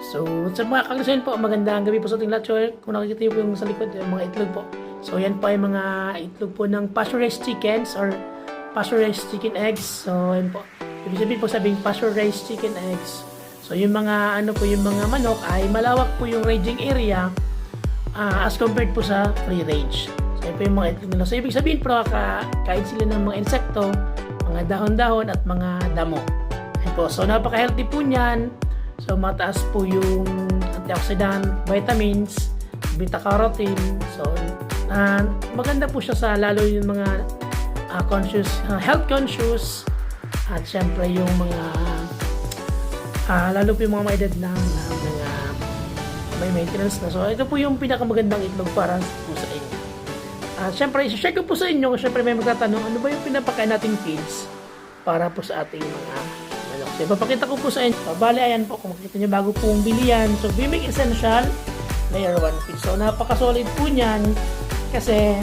So, sa mga kaglasayan po, magandang gabi po sa ating lahat. So, kung nakikita niyo po yung sa likod, yung mga itlog po. So, yan po ay mga itlog po ng pasture-raised chickens or pasture-raised chicken eggs. So, yan po. Ibig sabihin po sabing pasture-raised chicken eggs. So, yung mga ano po, yung mga manok ay malawak po yung ranging area as compared po sa free range. So, yan po yung mga itlog nila. So, ibig sabihin po, kain sila ng mga insekto, mga dahon-dahon at mga damo. Yan po. So, napaka-healthy po niyan. So, mataas po yung antioxidant, vitamins, beta-carotene. So, maganda po siya sa lalo yung mga health conscious at syempre yung mga lalo po yung mga edad na mga may maintenance na. So, ito po yung pinakamagandang itlog para po sa inyo. Syempre, i-share ko po sa inyo, syempre may magtatanong, ano ba yung pinapakain nating feeds para po sa ating mga manok. So, ipapakita ko po sa inyo. Bale, ayan po, kung makikita nyo bago pong bilihan. So, Bimig Essential Layer 1 feed. So, napaka-solid po niyan kasi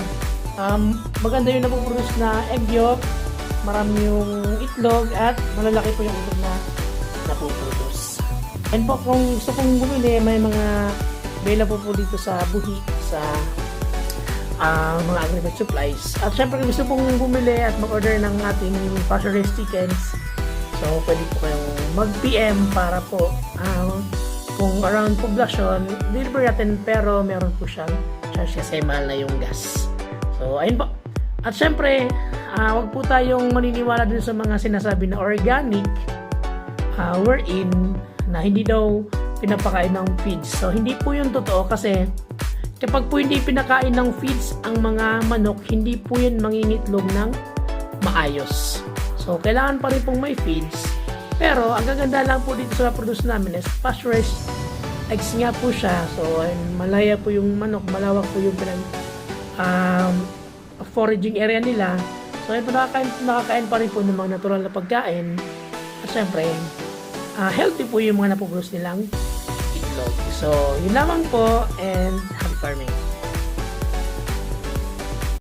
maganda yung napuproduce na egg yolk, marami yung itlog at malalaki po yung itlog na napuproduce. And po, kung gusto kong bumili, may mga available po dito sa Buhi, sa mga agri-med supplies. At syempre, kung gusto pong bumili at mag-order ng ating pasture-raised chickens, so pwede po kayong mag-PM para po kung around poblasyon, deliver natin pero meron po siyang charge kasi mahal na yung gas. So, ayun po. At syempre, wag po tayong maniniwala dun sa mga sinasabi na organic wherein na hindi daw pinapakain ng feeds. So, hindi po yun totoo kasi kapag po hindi pinakain ng feeds ang mga manok, hindi po yun mangingitlog ng maayos. So, kailangan pa rin pong may feeds. Pero, ang gaganda lang po dito sa produce namin is pasture-raised eggs nga po siya. So, malaya po yung manok, malawak po yung foraging area nila. So, ito nakakain pa rin po ng mga natural na pagkain. At syempre, healthy po yung mga napuproduce nilang itlog. So, yun lamang po and happy farming.